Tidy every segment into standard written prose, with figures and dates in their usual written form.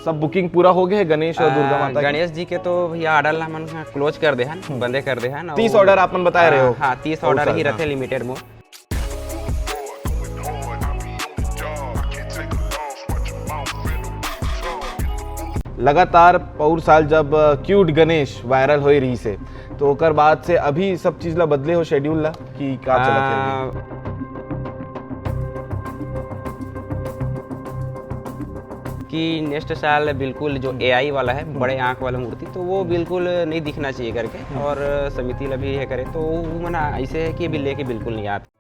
सब बुकिंग पूरा हो गया है गणेश और दुर्गा माता की? गणेश जी के तो भैया ऑर्डर ला मन क्लोज कर दे हन, बंदे कर दे हन। 30 ऑर्डर आप मन बता रहे हो? हाँ 30 ऑर्डर ही रहते लिमिटेड में। लगातार पौर साल जब क्यूट गणेश वायरल हो रही से तो ओकर बाद से अभी सब चीज ला बदले हो शेड्यूल ला कि का चलत है? कि नेक्स्ट साल बिल्कुल जो एआई वाला है बड़े आंख वाला मूर्ति, तो वो बिल्कुल नहीं दिखना चाहिए करके, और समिति ला भी है करे तो वो मना ऐसे है कि अभी लेके बिल्कुल नहीं आते।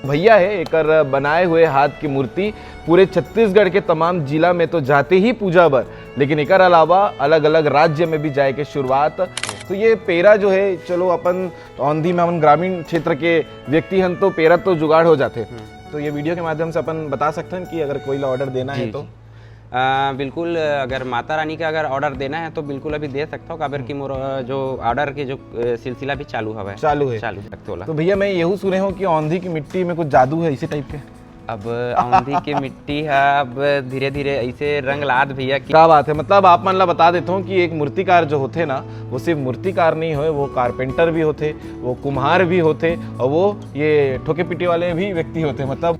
भैया है एकर बनाए हुए हाथ की मूर्ति पूरे छत्तीसगढ़ के तमाम जिला में तो जाते ही पूजा बर, लेकिन एकर अलावा अलग अलग राज्य में भी जाए के शुरुआत। तो ये पेरा जो है, चलो अपन औंधी में अपन ग्रामीण क्षेत्र के व्यक्ति हन तो पेरा तो जुगाड़ हो जाते, तो ये वीडियो के माध्यम से अपन बता सकते हैं कि अगर कोई ऑर्डर देना है तो बिल्कुल, अगर माता रानी का अगर ऑर्डर देना है तो बिल्कुल अभी दे सकता हूँ, काबर की मोर जो ऑर्डर के जो सिलसिला भी चालू है चालू है। तो भैया मैं यही सुने हूँ कि औंधी की मिट्टी में कुछ जादू है इसी टाइप के? अब औंधी की मिट्टी है, अब धीरे धीरे ऐसे रंग लाद भैया की क्या बात है। मतलब आप मन ला बता देता हूँ कि एक मूर्तिकार जो होते ना, वो सिर्फ मूर्तिकार नहीं होए, वो कारपेंटर भी होते, वो कुम्हार भी होते, और वो ये ठोके पीटे वाले भी व्यक्ति होते। मतलब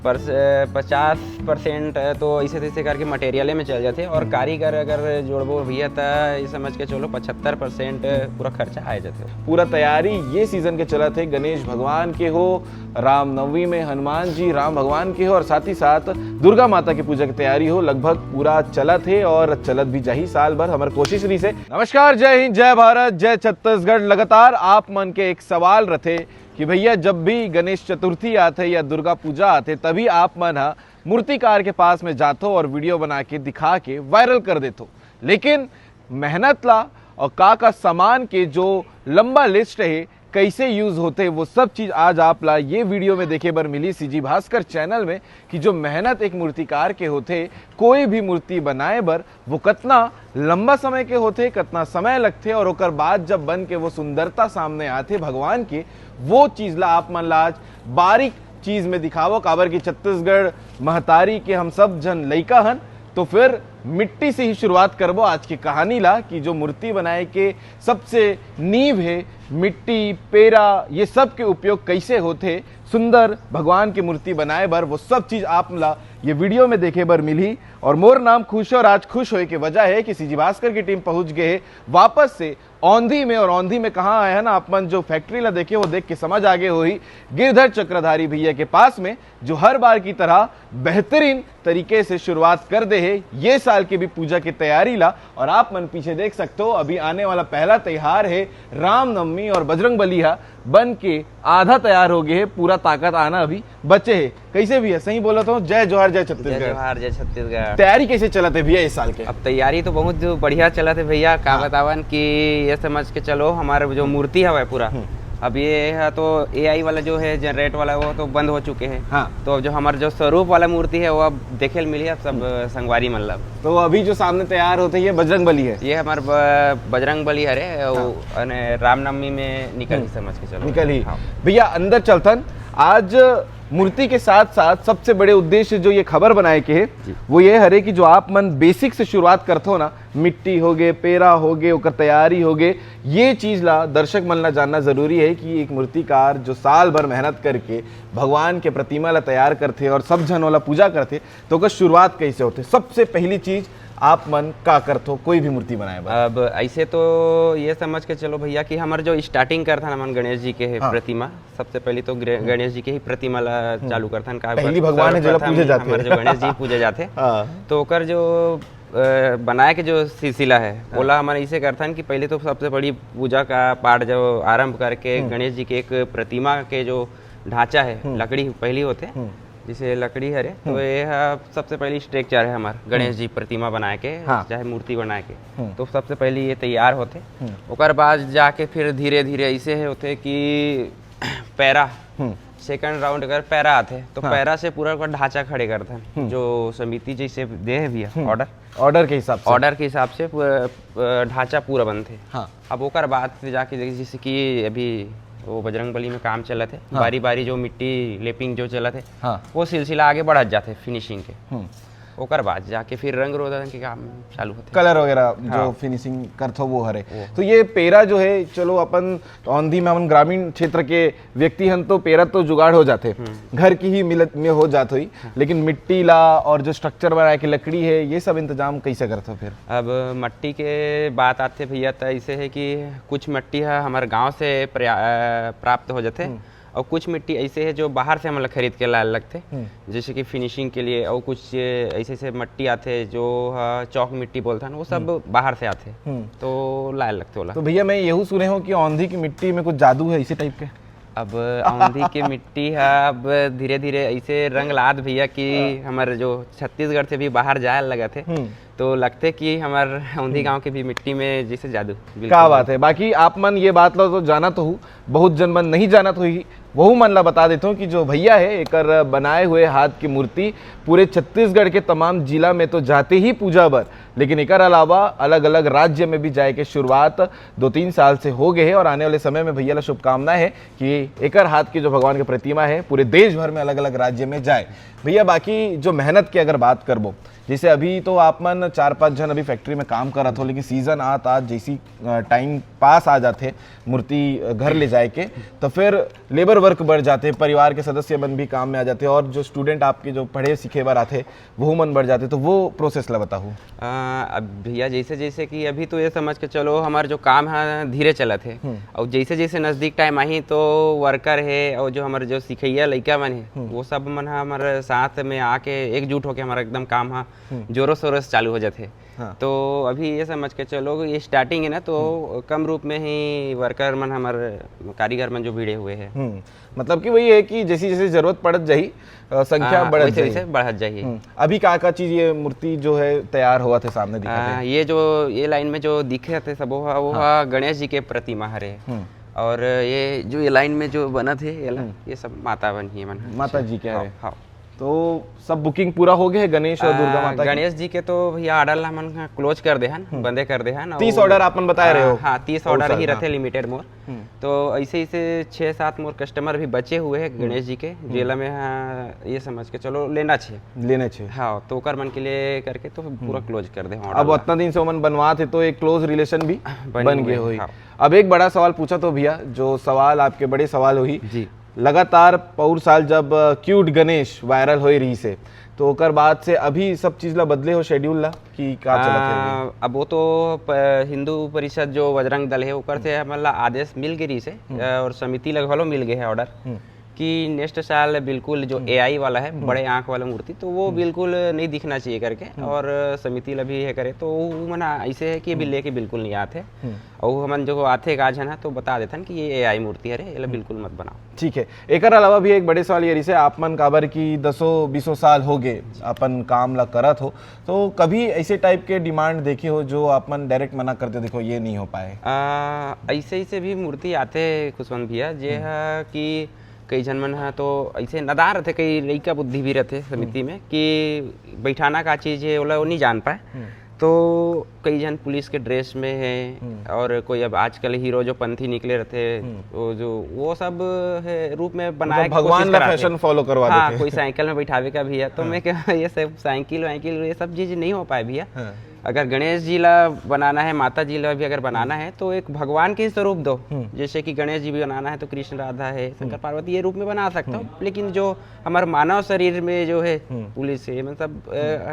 50% तो ऐसे तैसे करके मटेरियल में चल जाते, और कारीगर अगर जोड़बो भैया तो ये समझ के चलो 75% पूरा खर्चा आ जाते। पूरा तैयारी ये सीजन के चला थे, गणेश भगवान के हो, रामनवमी में हनुमान जी राम भगवान के हो, और साथ ही साथ दुर्गा माता की पूजा की तैयारी हो, लगभग पूरा चलत है और चलत भी जाही साल भर हमारे कोशिश रही से। नमस्कार, जय हिंद, जय भारत, जय छत्तीसगढ़। लगातार आप मन के एक सवाल रथे कि भैया जब भी गणेश चतुर्थी आते या दुर्गा पूजा आते तभी आप मन मूर्तिकार के पास में जातो और वीडियो बना के दिखा के वायरल कर देतो, लेकिन मेहनत ला और का सामान के जो लंबा लिस्ट है कैसे यूज होते वो सब चीज आज आप ला ये वीडियो में देखे बर मिली सीजी भास्कर चैनल में, कि जो मेहनत एक मूर्तिकार के होते कोई भी मूर्ति बनाए बर वो कितना लंबा समय के होते, कितना समय लगते, और ओकर बाद जब बन के वो सुंदरता सामने आते भगवान की, वो चीज ला आप मन ला आज बारीक चीज में दिखावो। काबर की छत्तीसगढ़ महतारी के हम सब जन लइका हन, तो फिर मिट्टी से ही शुरुआत करबो आज की कहानी ला, कि जो मूर्ति बनाए के सबसे नींव है मिट्टी, पेरा, ये सब के उपयोग कैसे होते सुंदर भगवान की मूर्ति बनाए बर, वो सब चीज आप ला ये वीडियो में देखे बर मिली। और मोर नाम खुश और आज खुश होए की वजह है कि सीजी भास्कर की टीम पहुंच गए वापस से औंधी में, और औंधी में कहाँ आए हैं ना, अपन जो फैक्ट्री ला देखे वो देख के समझ आगे हुई, गिरधर चक्रधारी भैया के पास में, जो हर बार की तरह बेहतरीन तरीके से शुरुआत कर दे है ये साल की भी पूजा की तैयारी ला। और आप मन पीछे देख सकते हो अभी आने वाला पहला त्योहार है रामनवमी, और बजरंग बली बन के आधा तैयार हो गए है, पूरा ताकत आना अभी बचे है। कैसे भी है, सही बोला तो जय जोहार, जय छत्तीसगढ़। जय जोहार, जय छत्तीसगढ़। तैयारी कैसे चलते भैया इस साल के? अब तैयारी तो बहुत बढ़िया चला थे भैया, का बतावन कि ये समझ के चलो हमारे जो मूर्ति है पूरा अब ये है तो एआई वाला जो है जनरेट वाला वो तो बंद हो चुके हैं। हाँ। तो जो हमारा जो स्वरूप वाला मूर्ति है वो अब देखे मिली है सब संगवारी मतलब। तो अभी जो सामने तैयार होते ये बजरंग बली है? ये हमारे बजरंग बली है, हाँ। रामनवमी में निकल ही समझ के चलो निकल ही। हाँ। भैया अंदर चलतन, आज मूर्ति के साथ साथ सबसे बड़े उद्देश्य जो ये खबर बनाए के है वो ये हरे कि जो आप मन बेसिक से शुरुआत करते हो ना, मिट्टी हो गए, पेरा हो गए, ओकर तैयारी हो गए, ये चीज ला दर्शक मन ला जानना जरूरी है कि एक मूर्तिकार जो साल भर मेहनत करके भगवान के प्रतिमा ला तैयार करते और सब जन वाला पूजा करते, तो ओकर शुरुआत कैसे होते? सबसे पहली चीज आप मन का करते हो कोई भी मूर्ति बनाए? अब ऐसे तो ये समझ के चलो भैया कि हमारे जो स्टार्टिंग करता ना गणेश जी के हाँ। प्रतिमा, सबसे पहले तो गणेश जी के ही प्रतिमा ला चालू करता है। पहली भगवान है जो पूजे जाते हैं, जो गणेश जी पूजे जाते तो ओकर जो बनाए के जो सिलसिला है ओला हमारे इसे करता है कि पहले तो सबसे बड़ी पूजा का पाठ जो आरंभ करके गणेश जी के एक प्रतिमा के जो ढांचा है लकड़ी पहली होते, जिसे लकड़ी हरे, तो ये सबसे पहली स्ट्रक्चर है हमारे गणेश जी प्रतिमा बनाए के, हाँ। चाहे मूर्ति बनाए के, तो सबसे पहले ये तैयार होते। ओकर बाद जाके फिर धीरे धीरे ऐसे होते कि पैरा सेकंड राउंड अगर पैरा आते तो पैरा से पूरा का ढांचा खड़े करते हैं, जो समिति जैसे दे है भैया ऑर्डर के हिसाब से, ऑर्डर के हिसाब से ढांचा पूरा बनते। हाँ। अब ओकर बाद फिर जाके देखिए जैसे कि अभी वो बजरंगबली में काम चला थे, बारी बारी जो मिट्टी लेपिंग जो चला थे, हाँ। वो सिलसिला आगे बढ़त जाते फिनिशिंग के। ओकर बाद जाके फिर रंग रोगन के काम चालू होते, कलर वगैरह जो फिनिशिंग करथो वो हरे। तो ये पेरा जो है, चलो अपन औंधी में अपन ग्रामीण क्षेत्र के व्यक्ति हन तो पेरा तो जुगाड़ हो जाते, घर की ही मिलत में हो जात हुई, लेकिन मिट्टी ला और जो स्ट्रक्चर बनाए के लकड़ी है ये सब इंतजाम कैसे करते फिर? अब मट्टी के बात आते भैया, तो ऐसे है कि कुछ मट्टी है हमारे गाँव से प्राप्त हो जाते और कुछ मिट्टी ऐसे है जो बाहर से हम लोग खरीद के लाए लगते, जैसे कि फिनिशिंग के लिए। और कुछ ऐसे ऐसे मिट्टी आते जो चौक मिट्टी बोलते हैं, वो सब बाहर से आते, तो लाए लगते होला। तो भैया मैं यही सुने हो कि औंधी की मिट्टी में कुछ जादू है, इसी टाइप के? अब औंधी की मिट्टी है, अब धीरे धीरे ऐसे रंग लाद भैया कि हमारे जो छत्तीसगढ़ से भी बाहर जाए लगा थे, तो लगते कि हमारे औंधी गांव के भी मिट्टी में जैसे जादू। क्या बात है। बाकी आप मन ये बात लो तो जाना तो हूँ, बहुत जन मन नहीं जाना तो ही वह मन ला बता देता हूँ कि जो भैया है एकर बनाए हुए हाथ की मूर्ति पूरे छत्तीसगढ़ के तमाम जिला में तो जाते ही पूजा बर, लेकिन एकर अलावा अलग अलग राज्य में भी जाए के शुरुआत 2-3 साल से हो गए है। और आने वाले समय में भैया ला शुभकामनाएं है कि एकर हाथ की जो भगवान की प्रतिमा है पूरे देश भर में अलग अलग राज्य में जाए। भैया बाकी जो मेहनत की अगर बात करबो, जैसे अभी तो आप मन 4-5 जन अभी फैक्ट्री में काम करत हो, लेकिन सीजन आज जैसी टाइम पास आ जाते मूर्ति घर ले जाए के, तो फिर लेबर वर्क बढ़ जाते, परिवार के सदस्य मन भी काम में आ जाते, और जो स्टूडेंट आपके जो पढ़े सीखे बार आते वो मन बढ़ जाते, तो वो प्रोसेस ला बताऊँ। अब भैया जैसे जैसे कि अभी तो ये समझ के चलो हमारे जो काम है धीरे चलत है, और जैसे जैसे नज़दीक टाइम आई तो वर्कर है और जो हमारे जो सिखैया लड़का मन है वो सब मन हमारे साथ में आके एकजुट होके हमारा एकदम काम है जोरों शोरों से चालू हो जाते। हाँ। तो अभी ये समझ के चलो ये स्टार्टिंग है ना, तो कम रूप में ही वर्कर मन हमारे कारीगर मन जो भिड़े हुए हैं। मतलब कि वही है कि जैसी जैसे जरूरत पड़त जाही संख्या बढ़त जाही। अभी का चीज ये मूर्ति जो है तैयार हुआ थे सामने दिखा ये जो ये लाइन में जो दिखे थे सब वो गणेश जी के प्रतिमा हरे, और ये जो ये लाइन में जो बना थे ये सब माता बनी है मन, माता जी के है। हाँ। तो सब बुकिंग पूरा हो गए है गणेश और दुर्गा माता? गणेश जी के तो भैया ऑर्डर ला मन क्लोज कर दे हन, बंदे कर दे हन। 30 ऑर्डर आपन बताए रहे हो? हाँ 30 ऑर्डर ही रहते लिमिटेड मोर। तो ऐसे ऐसे 6-7 मोर कस्टमर भी बचे हुए हैं गणेश जी के, जेला में ये समझ के चलो लेना चाहिए। हाँ तो कर मन के लिए करके तो पूरा क्लोज कर दे। अब उतना दिन से मन बनवा थे तो एक क्लोज रिलेशन भी बन गए हुई। अब एक बड़ा सवाल पूछा तो भैया, जो सवाल आपके बड़े सवाल हुई जी, लगातार पौर साल जब क्यूट गणेश वायरल हो रही से, तो ओकर बाद से अभी सब चीज ला बदले हो शेड्यूल ला कि का चलत है? अब वो तो हिंदू परिषद जो बजरंग दल है ओकर से हमारा आदेश मिल गई से, और समिति लगभग मिल गए है ऑर्डर कि नेक्स्ट साल बिल्कुल जो AI वाला है बड़े आंख वाला मूर्ति तो वो बिल्कुल नहीं दिखना चाहिए करके, और समिति ला भी है करे तो वो मना ऐसे है कि अभी लेके बिल्कुल नहीं आते, और हमन जो आते आज है तो बता देते कि ये AI मूर्ति है ये बिल्कुल मत बनाओ। ठीक है। एक अलावा भी एक बड़े सवाल ये से आप मन काबर की 10-20 साल हो गए अपन काम ला करत हो, तो कभी ऐसे टाइप के डिमांड देखे हो जो आप मन डायरेक्ट मना करते देखो ये नहीं हो पाए? ऐसे ऐसे भी मूर्ति आते खुशवंत भैया जे है कि कई जन मन है तो ऐसे नदार रहते, कई लड़का बुद्धि भी रहते समिति में कि बैठाना का चीज़ है वो नहीं जान पाए, तो कई जन पुलिस के ड्रेस में है, और कोई अब आजकल हीरो जो पंथी निकले रहते वो सब है रूप में बनाए भगवान का फैशन फॉलो करवा देते। हाँ कोई साइकिल में बैठावे का भी है, तो मैं क्या ये सब साइकिल ये सब चीज़ नहीं हो पाए भैया। अगर गणेश जी ला बनाना है, माता जी ला भी अगर बनाना है तो एक भगवान के स्वरूप दो, जैसे कि गणेश जी भी बनाना है तो कृष्ण राधा है, शंकर पार्वती ये रूप में बना सकता हूँ, लेकिन जो हमारे मानव शरीर में जो है पुलिस है मतलब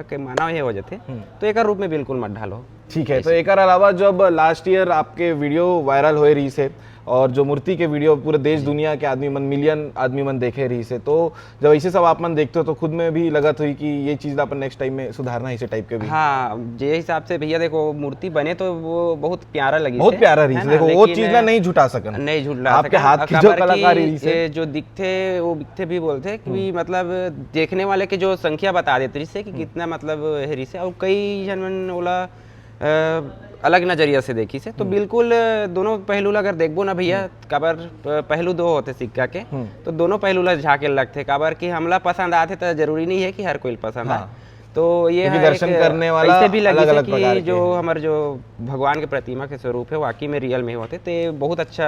के मानव है हो जाते तो एक रूप में बिल्कुल मत ढालो। ठीक है। तो एक अलावा जब लास्ट ईयर आपके वीडियो वायरल हो रही से और जो मूर्ति के वीडियो पूरे देश दुनिया के आदमी मन मिलियन आदमी मन देखे रही से, तो जब ऐसे सब आप मन देखते हो तो खुद में भी लगत हुई कि ये चीज अपन नेक्स्ट टाइम में सुधारना है इसे टाइप के भी? हाँ जे हिसाब से भैया देखो मूर्ति बने तो वो बहुत प्यारा लगी, बहुत प्यारा रही, देखो वो चीज ना नहीं झुटा सकन, नहीं झुटला आपके हाथ की जो कलाकारी से जो दिखते वो दिखते भी बोलते कि मतलब देखने वाले की जो संख्या बता देते जिससे कि कितना मतलब है रिसे, और कई जन बोला अलग नजरिया से देखी से तो बिल्कुल दोनों पहलू ला अगर देखबो ना भैया काबर पहलू दो होते सिक्का के तो दोनों पहलू ला झाके लगते काबर कि हमला पसंद आते तो जरूरी नहीं है कि हर कोई पसंद आए। तो ये है दर्शन करने वाला ऐसे भी लगी अलग से अलग कि प्रकार जो हमारे जो भगवान के प्रतिमा के स्वरूप है वाकई में रियल में होते ते बहुत अच्छा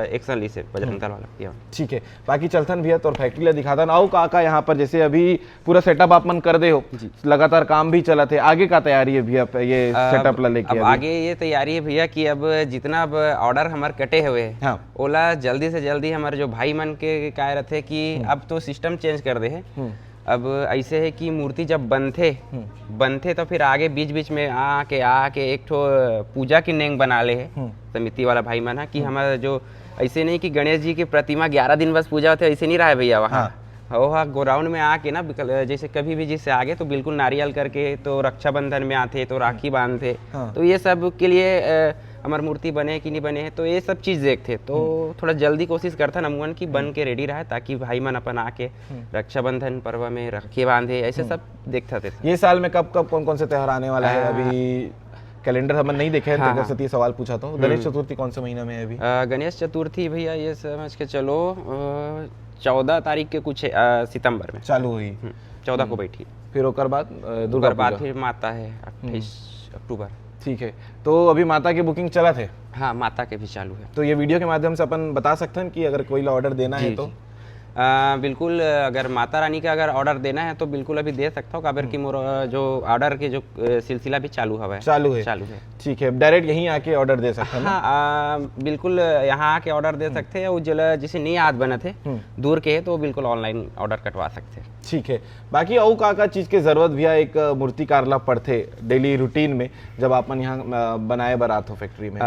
एक्शन ली से बजरंग दल वाला किया। ठीक है, बाकी चलथन भैया तो फैक्ट्री ला दिखाता ना का यहाँ पर जैसे अभी पूरा सेटअप आप मन कर दे हो, लगातार काम भी चला थे, आगे का तैयारी है भैया ये सेटअप ला लेके? अब आगे ये तैयारी है भैया कि अब जितना अब ऑर्डर हमारे कटे हुए हैं हाँ। ओला जल्दी से जल्दी हमारे जो भाई मन के कह रहे थे कि अब तो सिस्टम चेंज कर दे है। अब ऐसे है कि मूर्ति जब बनते तो फिर आगे बीच बीच में आके एक ठो पूजा की नेंग बना ले है समिति वाला भाई मन है कि हमारा जो ऐसे नहीं कि गणेश जी की प्रतिमा 11 दिन बस पूजा होते ऐसे नहीं रहा है भैया वहाँ। हाँ गोराउंड में आके ना जैसे कभी भी जिससे आगे तो बिल्कुल नारियल करके तो रक्षाबंधन में आते तो राखी बांधते तो ये सब के लिए हमारी मूर्ति बने कि नहीं बने है तो ये सब चीज़ देखते तो थोड़ा जल्दी कोशिश करता नमून की बन के रेडी रहे ताकि भाई मन अपन आके रक्षाबंधन पर्व में राखी बांधे ऐसे सब देखते थे। ये साल में कब कौन कौन से त्योहार आने वाला है? अभी कैलेंडर हम नहीं देखे हैं तो से सवाल पूछा था। गणेश चतुर्थी कौन से महीना में है अभी? गणेश चतुर्थी भैया ये समझ के चलो 14 तारीख के कुछ सितंबर में चालू हुई, 14 को बैठी, फिर ओकर बाद दुर्गा बाद फिर माता है 28 अक्टूबर। ठीक है, तो अभी माता की बुकिंग चला थे? हाँ माता के भी चालू है। तो ये वीडियो के माध्यम से अपन बता सकते हैं कि अगर कोई ऑर्डर देना है तो बिल्कुल अगर माता रानी का अगर ऑर्डर देना है तो बिल्कुल अभी दे सकता हूँ काबर की मोर जो ऑर्डर के जो सिलसिला भी चालू है। चालू है। ठीक है, डायरेक्ट यहीं आके ऑर्डर दे सकते हैं? हाँ बिल्कुल यहाँ आके ऑर्डर दे सकते हैं। वो जिसे नहीं याद बने थे दूर के है तो बिल्कुल ऑनलाइन ऑर्डर कटवा सकते हैं। ठीक है, बाकी और का चीज के जरूरत भी एक मूर्तिकार ला पड़ते डेली रूटीन में जब अपन यहाँ बनाए बरात हो फैक्ट्री में?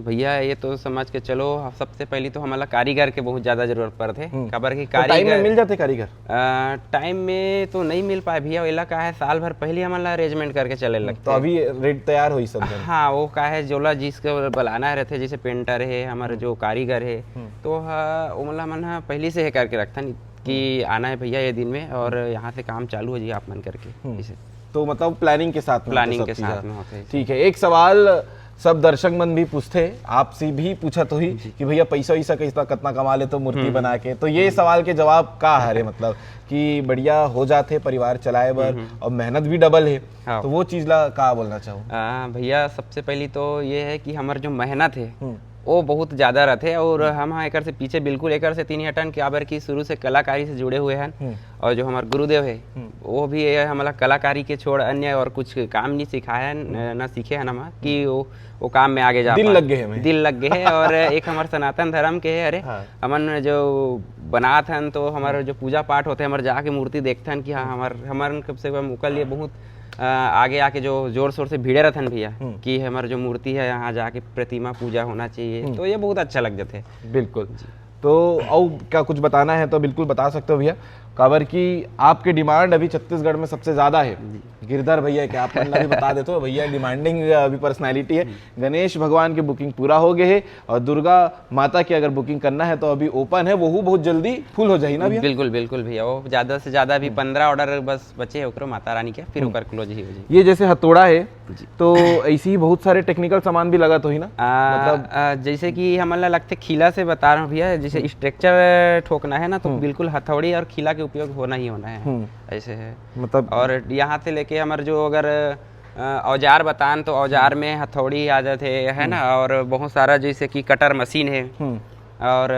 भैया ये तो समझ के चलो सबसे पहले तो हमारा कारीगर के बहुत ज्यादा जरूरत पड़ते खबर की कारीगर टाइम में मिल जाते कारीगर? टाइम में तो नहीं मिल पाए भैया, वेला का है साल भर पहले हमारा अरेंजमेंट करके चले लगते। तो अभी रेट तैयार हुई सब? हाँ वो का है जोला जिसको बुलाना रहते जैसे पेंटर है हमारे जो कारीगर है तो वो मतलब मन पहले से है करके रखता नहीं कि आना है भैया ये दिन में और यहाँ से काम चालू हो जी आप मन करके इसे। तो मतलब प्लानिंग के साथ में होते हैं। ठीक है, एक सवाल सब दर्शक मन भी पूछते, आपसे भी पूछा तो ही कि भैया पैसा वैसा कैसा कितना कमा ले तो मूर्ति बना के, तो ये सवाल के जवाब का है मतलब कि बढ़िया हो जाते परिवार चलाए बर और मेहनत भी डबल है। तो वो चीज ला का बोलना चाहूँ? भैया सबसे पहली तो ये है कि हमारे जो मेहनत है वो बहुत ज़्यादा रहते और हम हाँ एक से पीछे बिल्कुल एक से 3 हटन के आबर की शुरू से कलाकारी से जुड़े हुए हैं और जो हमारे गुरुदेव है वो भी हमारा कलाकारी के छोड़ अन्य और कुछ काम नहीं सिखाया है ना सीखे हैं हम कि वो काम में आगे जा दिल लग गए हमें। दिल लग गए है और एक हमारे सनातन धर्म के है। अरे हमन जो बनात हन तो हमारे जो पूजा पाठ होते हैं हमारे जाके मूर्ति देखते हैं कि हाँ हमारे कब से मुकल ये बहुत आगे आके जो जोर शोर से भीड़े रहते हैं भैया कि हमारे जो मूर्ति है यहाँ जाके प्रतिमा पूजा होना चाहिए तो ये बहुत अच्छा लग जाते हैं। बिल्कुल, तो और क्या कुछ बताना है तो बिल्कुल बता सकते हो भैया काबर की आपके डिमांड अभी छत्तीसगढ़ में सबसे ज्यादा है। गिरधर भैया के आप भी बता देते हो भैया डिमांडिंग अभी पर्सनालिटी है। गणेश भगवान की बुकिंग पूरा हो गए है और दुर्गा माता की अगर बुकिंग करना है तो अभी ओपन है, वो बहुत जल्दी फुल हो जाएगी ना भैया? बिल्कुल बिल्कुल भैया, वो ज्यादा से ज्यादा अभी 15 ऑर्डर बस बचे है माता रानी के फिर ओकर क्लोज ही हो जाए। ये जैसे हथौड़ा है तो ऐसी ही बहुत सारे टेक्निकल सामान भी लगा तो ही ना? मतलब जैसे कि हमारा लगते खिला से बता रहा हूँ भैया, जैसे स्ट्रक्चर ठोकना है ना तो बिल्कुल हथौड़ी और खिला के उपयोग होना ही होना है ऐसे है मतलब। और यहाँ से लेके हमारे जो अगर औजार बतान तो औजार में हथौड़ी आ जाते है ना और बहुत सारा जैसे कि कटर मशीन है और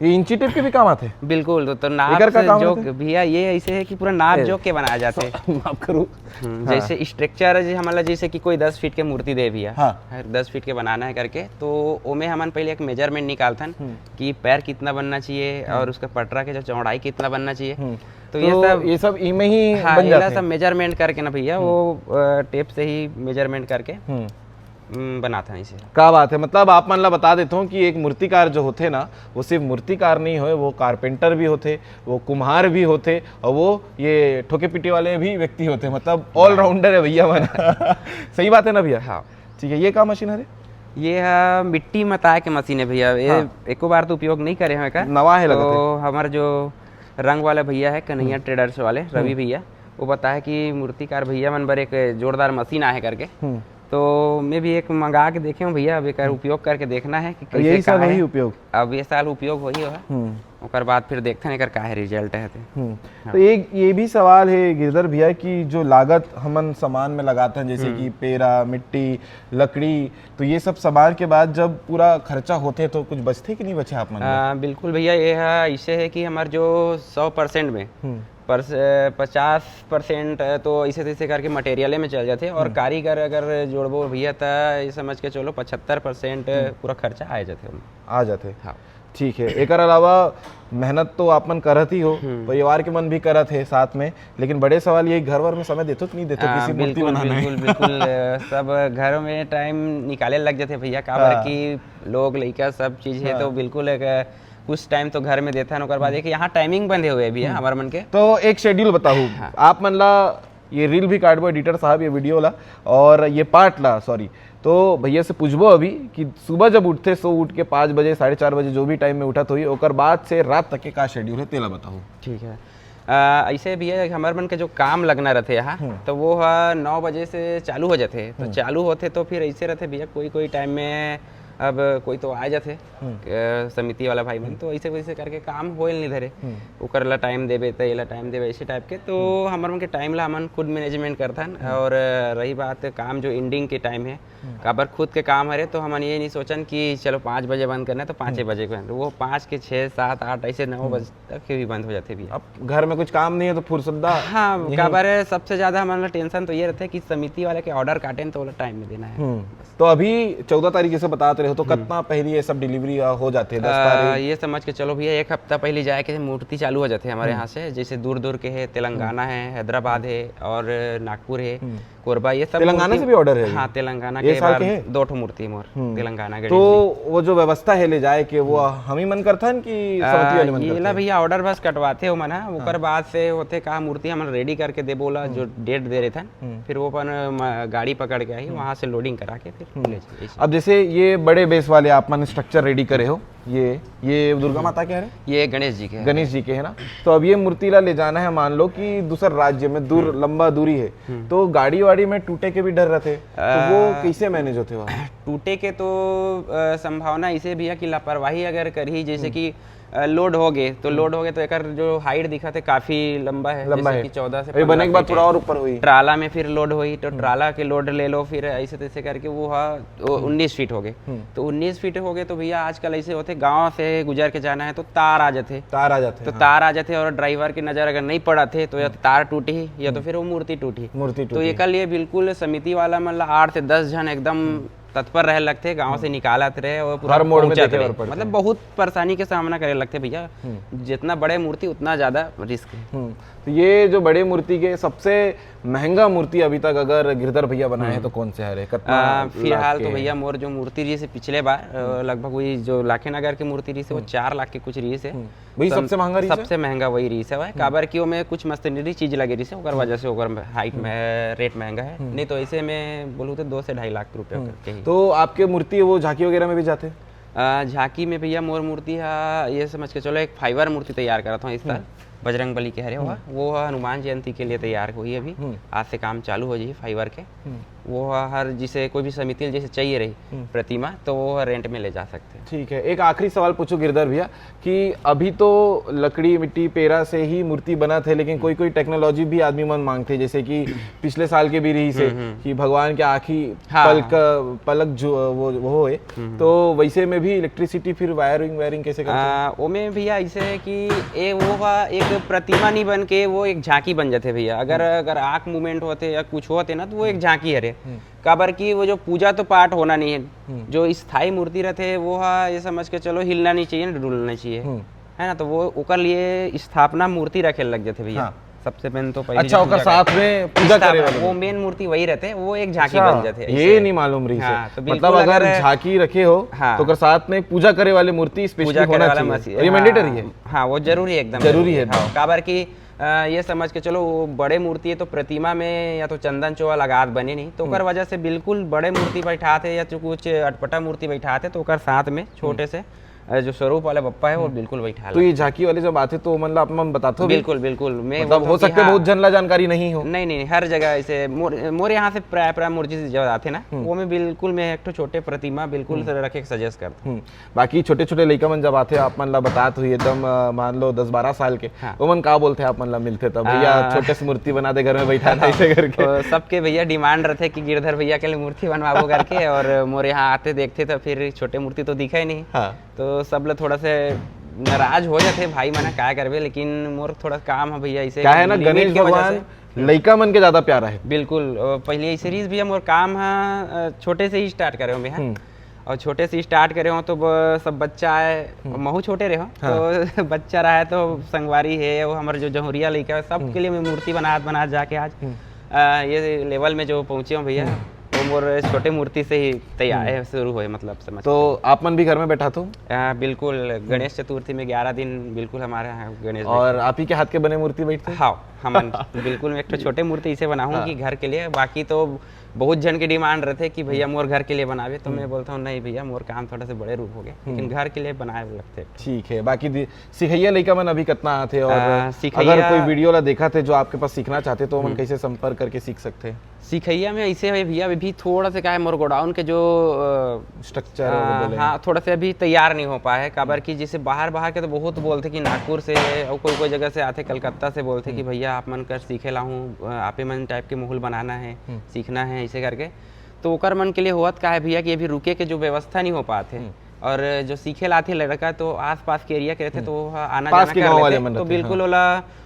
ये इंची टेप के भी काम आते हैं? बिल्कुल, तो नाप जो भैया ये ऐसे है कि पूरा नाप जोक के बनाए जाते हैं। माफ करो, जैसे स्ट्रक्चर हमारा जैसे कि कोई 10 फीट के मूर्ति दे भैया 10 फीट के बनाना है करके तो ओमे हमन पहले एक मेजरमेंट निकालतन कि पैर कितना बनना चाहिए और उसका पटरा के जो चौड़ाई कितना बनना चाहिए। तो ये सब इमे ही बन जाते हैं। सब मेजरमेंट करके ना भैया वो टेप से ही मेजरमेंट करके बनाता है इसे। क्या बात है, मतलब आप मन ला बता देता हूँ कि एक मूर्तिकार जो होते ना वो सिर्फ मूर्तिकार नहीं होए, वो कारपेंटर भी होते, वो कुम्हार भी होते और वो ये ठोके पिटी वाले भी व्यक्ति होते, मतलब ऑलराउंडर है भैया मन। सही बात है ना भैया? हाँ ठीक है, ये क्या मशीन है? ये मिट्टी मताए के मशीन है भैया। ये एको बार तो उपयोग नहीं करे हैं, नवा है लगा। तो हमारे जो रंग वाले भैया है कन्हैया ट्रेडर्स वाले रवि भैया, वो बताया कि मूर्तिकार भैया मन बर एक जोरदार मशीन आए करके तो मैं भी एक मंगा के देखे हूँ भैया, अब एक उपयोग करके देखना है कि कैसे यही का सब है। वही उपयोग। अब ये साल उपयोग वही हो, ओकर बाद फिर देखते हैं का है रिजल्ट है। तो ये भी सवाल है गिरधर भैया कि जो लागत हमन सामान में लगाते हैं जैसे कि पेरा, मिट्टी, लकड़ी, तो ये सब सामान के बाद जब पूरा खर्चा होते तो कुछ बचते कि नहीं बचे आप मन? बिल्कुल भैया, ये है इसे है कि हमारे जो 100% में 50% तो इसे तैसे करके मटेरियल में चल जाते और कारीगर अगर जोड़बो भैया तो ये समझ के चलो 75% पूरा खर्चा आ जाते। हाँ ठीक है। एक अलावा मेहनत तो आप मन करत ही हो, परिवार के मन भी करत है साथ में, लेकिन बड़े सवाल ये घर वर में समय देते कि नहीं देते किसी मूर्ति बनाने में? बिल्कुल सब घरों में टाइम निकाले लग जाते भैया, काबर कि लोग लड़का सब चीज है तो बिल्कुल एक कुछ टाइम तो घर में देता है। ओकर बाद एक यहाँ टाइमिंग बंधे हुए भी है हमारे मन के, तो एक शेड्यूल बताऊँ आप मन ला, ये रील भी काटबो एडिटर साहब ये वीडियो ला और ये पार्ट ला सॉरी, तो भैया से पूछबो अभी कि सुबह जब उठते सो उठ के 5 बजे 4:30 बजे जो भी टाइम में उठत हुई ओकर बाद से रात तक के का शेड्यूल है तेला बताओ। ठीक है। ऐसे भैया हमारे मन के जो काम लगना रहते यहाँ तो वो 9 बजे से चालू हो जाते, तो चालू होते तो फिर ऐसे रहते भैया कोई टाइम में अब कोई तो आ जाते समिति वाला भाई मन, तो ऐसे वैसे करके काम होल नहीं धरे, ओकर ला टाइम देबे तो ये ला टाइम देबे ऐसे टाइप के, तो हमारे मन के टाइम ला हमन खुद मैनेजमेंट करथन। और रही बात काम जो एंडिंग के टाइम है काबर खुद के काम हरे तो हमन ये नहीं सोचन कि चलो 5 बजे बंद करना है तो 5 बजे को, वो 5 के 6, 7, 8 ऐसे 9 बजे तक भी बंद हो जाते भी। अब घर में कुछ काम नहीं है तो फुर्सदा। हाँ काबर सबसे ज्यादा हमारा टेंशन तो ये रहता है कि समिति वाले के ऑर्डर काटे तो टाइम में देना है। तो अभी 14 तारीख जैसे बताते रहे हो तो कितना पहले ये सब डिलीवरी हो जाते हैं? 10 तारीख ये समझ के चलो भैया 1 हफ्ता पहले जाए के मूर्ति चालू हो जाते हैं हमारे यहाँ से, जैसे दूर के है, तेलंगाना है, हैदराबाद है और नागपुर है, कोरबा, ये सब तेलंगाना से भी ऑर्डर है? हाँ तेलंगाना के बाद 2 ठो मूर्ति मोर तेलंगाना के। तो वो जो व्यवस्था है ले जाए के वो हम ही मन करथन कि समिति वाले मन करथन? ये ला भैया ऑर्डर बस कटवाते हो मना, ओकर बाद से होते कहा मूर्ति हम रेडी करके दे बोला जो डेट दे रहे थे, फिर वो अपन गाड़ी पकड़ के आई वहाँ से लोडिंग करा के फिर ले जाइए। अब जैसे ये बड़े बेस वाले आप मन स्ट्रक्चर रेडी करे हो, ये दुर्गा माता के है? ये गणेश जी के है। गणेश जी के है ना? तो अब ये मूर्ति ला ले जाना है, मान लो कि दूसर राज्य में दूर लंबा दूरी है, तो गाड़ी वाड़ी में टूटे के भी डर रहते, तो वो कैसे मैनेज होते वहाँ? टूटे के तो संभावना इसे भी है कि लापरवाही अगर करी, जैसे कि लोड हो गए तो एक जो हाइट दिखा थे काफी लंबा है, जैसे कि 14 से बने के बाद थोड़ा और ऊपर हुई, ट्राला में फिर लोड हुई तो ट्राला के लोड ले लो, फिर ऐसे तैसे करके वो 19 फीट हो गए। तो 19 फीट हो गए तो भैया आजकल ऐसे होते गांव से गुजर के जाना है तो तार आ जाते तो तार आ जाते और ड्राइवर की नजर अगर नहीं पड़ा थे तो या तो तार टूटी या तो फिर वो मूर्ति टूटी। तो ये कल ये बिल्कुल समिति वाला मतलब 8 से 10 जन एकदम तत्पर रह लगते, गांव से निकालत रहे और पूरा हर मोड़ में देखे मतलब बहुत परेशानी के सामना करे लगते भैया, जितना बड़े मूर्ति उतना ज्यादा रिस्क है। तो ये जो बड़े मूर्ति के सबसे महंगा मूर्ति अभी तक अगर गिरधर भैया बनाए हैं तो कौन से है? फिलहाल तो भैया मोर जो मूर्ति रही से पिछले बार लगभग वही जो लाखे नगर की मूर्ति रही से वो 4 लाख के कुछ रही से, वही सबसे महंगा वही रही से काबर की में कुछ मस्तनरी चीज लगे रही से ओकर वजह से ओकर हाइट में रेट महंगा है, नहीं तो ऐसे में बोलूँ तो 2 से 2.5 लाख रुपए। तो आपके मूर्ति वो झांकी वगैरह में भी जाते? झांकी में भैया मोर मूर्ति है ये समझ के चलो एक फाइबर मूर्ति तैयार करा था इस साल, बजरंग बली के हरे हुआ वो हनुमान जयंती के लिए तैयार हुई, अभी आज से काम चालू हो जाइए फाइबर के। वो हर जिसे कोई भी समिति जैसे चाहिए रही प्रतिमा तो वो रेंट में ले जा सकते हैं। ठीक है। एक आखिरी सवाल पूछो गिरधर भैया कि अभी तो लकड़ी मिट्टी पेरा से ही मूर्ति बना थे, लेकिन कोई टेक्नोलॉजी भी आदमी मन मांगते, जैसे कि पिछले साल के भी रही से कि भगवान के आँखी पलक जो वो है, तो वैसे में भी इलेक्ट्रिसिटी फिर वायरिंग कैसे करते हैं? वो में भैया ऐसे है कि वो एक प्रतिमा नहीं बन के वो एक झांकी बन जाते भैया, अगर आँख मूवमेंट होते या कुछ होते ना तो वो एक झांकी हरे, काबर की वो जो पूजा तो पाठ होना नहीं है, जो स्थायी मूर्ति रहते वो ये समझ के चलो हिलना नहीं चाहिए, डुलना चाहिए, है ना, तो वो ओकर लिए स्थापना मूर्ति रखे लग जाते भैया। सबसे मेन तो पहले अच्छा ओकर साथ में पूजा करे वाले वो मेन मूर्ति वही रहते, वो एक झांकी बन जाते। ये नहीं मालूम रही से, मतलब अगर झांकी रखे हो तो अगर साथ में पूजा करे वाले मूर्ति स्पेशली होना चाहिए, ये मैंडेटरी है। हाँ वो जरूरी है, एकदम जरूरी है। काबर की ये समझ के चलो वो बड़े मूर्ति है तो प्रतिमा में या तो चंदन चोवा लगात बने नहीं, तो ओकर वजह से बिल्कुल बड़े मूर्ति बैठाते या तो कुछ अटपटा मूर्ति बैठाते तो ओकर साथ में छोटे से जो स्वरूप वाला बप्पा है वो बिल्कुल बैठा तो ये झांकी वाले जब आते तो मतलब आप मन बताते हो भी? बिल्कुल बिल्कुल मैं मतलब हो सकता है बहुत जनला जानकारी नहीं हो। नहीं नहीं हर जगह ऐसे मोर यहाँ से प्राय मूर्ति से जब आते ना वो मैं बिल्कुल मैं एक तो छोटे प्रतिमा बिल्कुल रखे के सजेस्ट करता हूँ। बाकी छोटे छोटे लड़का मन जब आते आप मतलब बताते हुई एकदम मान लो 10-12 साल के वो मन का बोलते आप मतलब मिलते तब भैया छोटे से मूर्ति बना दे घर में बैठा था ऐसे करके सबके भैया डिमांड रहते कि गिरधर भैया के लिए मूर्ति बनवाओ करके और मोर यहाँ आते देखते तो फिर छोटे मूर्ति तो दिखा ही नहीं। तो सब लोग थोड़ा से नाराज हो जाते भाई मना क्या करबे, लेकिन मोर थोड़ा काम है भैया ऐसे क्या है ना गणेश भगवान लड़का मन के ज्यादा प्यारा है। बिल्कुल पहले ऐसे रीज भैया मोर काम है छोटे से ही स्टार्ट करे मैं और छोटे से स्टार्ट करे हो तो सब बच्चा है महू छोटे रहे हो तो बच्चा रहा है तो संगवारी है वो हमारे जो जहुरिया लड़का है सबके लिए मैं मूर्ति बना जाके आज ये लेवल में जो पहुंचे हूँ भैया तो मोर छोटे मूर्ति से ही तैयार है शुरू हुए मतलब समझ। तो आप मन भी घर में बैठा तो बिल्कुल गणेश चतुर्थी में 11 दिन बिल्कुल हमारे यहाँ गणेश और आप ही के हाथ के बने मूर्ति बैठते? हाँ हम बिल्कुल एक तो छोटे मूर्ति इसे बनाऊंगी घर के लिए। बाकी तो बहुत जन के डिमांड रहते कि भैया मोर घर के लिए बनावे तो मैं बोलता हूँ नहीं भैया मोर काम थोड़ा से बड़े रूप हो गए लेकिन घर के लिए बनाए लगते। ठीक है। बाकी सिखैया लड़का मन अभी कितना आते और अगर कोई वीडियो ला देखा थे जो आपके पास सीखना चाहते तो मन कैसे संपर्क करके सीख सकते हैं? सिखैया में ऐसे है भैया अभी थोड़ा सा क्या है मोर गोडाउन के जो स्ट्रक्चर हाँ थोड़ा से अभी तैयार नहीं हो पाया है काबर की जैसे बाहर के तो बहुत बोलते कि नागपुर से है और कोई जगह से आते कलकत्ता से बोलते कि भैया आप मन कर सीखे ला हूँ आपे मन टाइप के माहौल बनाना है सीखना है ऐसे करके। तो ओकर मन के लिए होत का है भैया कि अभी रुके के जो व्यवस्था नहीं हो पाते और जो सीखे लाते लड़का तो आस पास के एरिया के रहते तो आना जाना कर लेते तो बिल्कुल ओला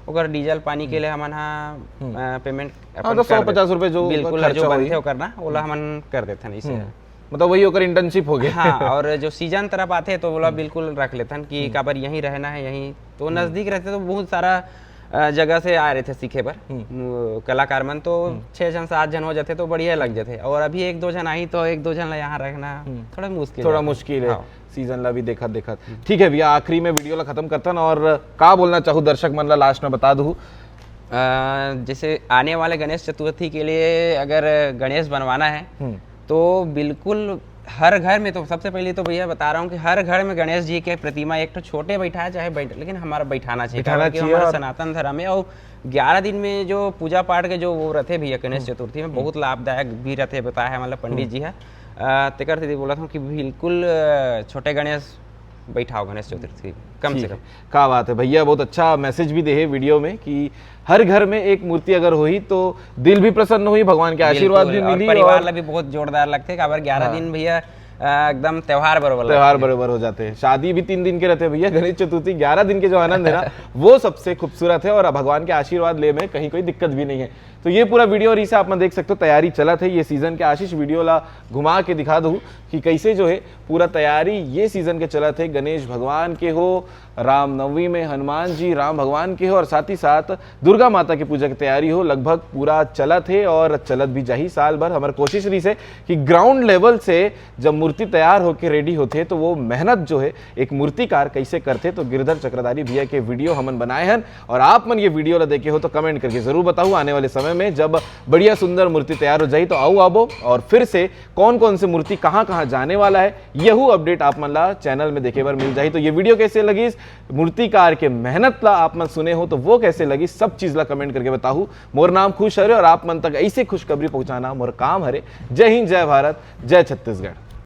ओकर डीजल पानी के लिए हमन पेमेंट 150 रुपए जो बिल्कुल जो बनते हो करना ओला हमन कर देते नहीं से मतलब वही होकर इंटर्नशिप हो गया। हाँ और जो सीजन तरफ आते तो बोला बिल्कुल रख लेते कि काबर यहीं रहना है यहीं तो नजदीक रहते तो बहुत सारा जगह से आ रहे थे सीखे पर कलाकार मन तो 6 जन 7 जन हो जाते तो बढ़िया लग जाते और अभी 1-2 जन आई तो 1-2 जन यहाँ रखना थोड़ा मुश्किल है। सीजन ला भी देखा ठीक है भैया आखिरी में वीडियो ला खत्म करता ना और का बोलना चाहूँ दर्शक मन ला लास्ट में बता दूँ जैसे आने वाले गणेश चतुर्थी के लिए अगर गणेश बनवाना है तो बिल्कुल हर घर में तो सबसे पहले तो भैया बता रहा हूँ कि हर घर में गणेश जी के प्रतिमा एक तो छोटे बैठाए चाहे लेकिन हमारा बैठाना चाहिए हमारा सनातन धर्म है। और 11 दिन में जो पूजा पाठ के जो वो रहते भैया गणेश चतुर्थी में बहुत लाभदायक भी रहते बताया है मतलब पंडित जी है तेकर से बोला था कि बिल्कुल छोटे गणेश बैठाओ गणेश चतुर्थी कम से कम। क्या बात है भैया बहुत अच्छा मैसेज भी दे वीडियो में कि हर घर में एक मूर्ति अगर हुई तो दिल भी प्रसन्न हुई भगवान के आशीर्वाद भी मिली परिवार ला भी बहुत जोरदार लगते हैं। 11 दिन भैया एकदम त्योहार बरोबर हो जाते हैं। शादी भी 3 दिन के रहते हैं भैया गणेश चतुर्थी 11 दिन के जो आनंद है ना वो सबसे खूबसूरत है और भगवान के आशीर्वाद ले में कहीं कोई दिक्कत भी नहीं है। तो ये पूरा वीडियो और इसे आप देख सकते हो तैयारी चला थे ये सीजन के आशीष वीडियो ला घुमा के दिखा दूँ कि कैसे जो है पूरा तैयारी ये सीजन के चला थे गणेश भगवान के हो रामनवमी में हनुमान जी राम भगवान के हो और साथ ही साथ दुर्गा माता की पूजा की तैयारी हो लगभग पूरा चला थे और चलत भी जाही साल भर। हमारी कोशिश रही से कि ग्राउंड लेवल से जब मूर्ति तैयार होकर रेडी होते तो वो मेहनत जो है एक मूर्तिकार कैसे करते तो गिरधर चक्रधारी भैया के वीडियो हमन बनाए हैं और आप मन ये वीडियो ला देखे हो तो कमेंट करके जरूर बताओ आने वाले समय में जब बढ़िया सुंदर मूर्ति तैयार हो जाए तो आओ आबो और फिर से कौन कौन से मूर्ति कहाँ जाने वाला है यहू अपडेट आप मन ला चैनल में देखे बार मिल जाए। तो ये वीडियो कैसे लगी मूर्तिकार के मेहनत ला आप मन सुने हो तो वो कैसे लगी सब चीज ला कमेंट करके बताऊ। मोर नाम खुश हरे और आप मन तक ऐसे खुशखबरी पहुंचाना मोर काम हरे। जय हिंद जय भारत जय छत्तीसगढ़।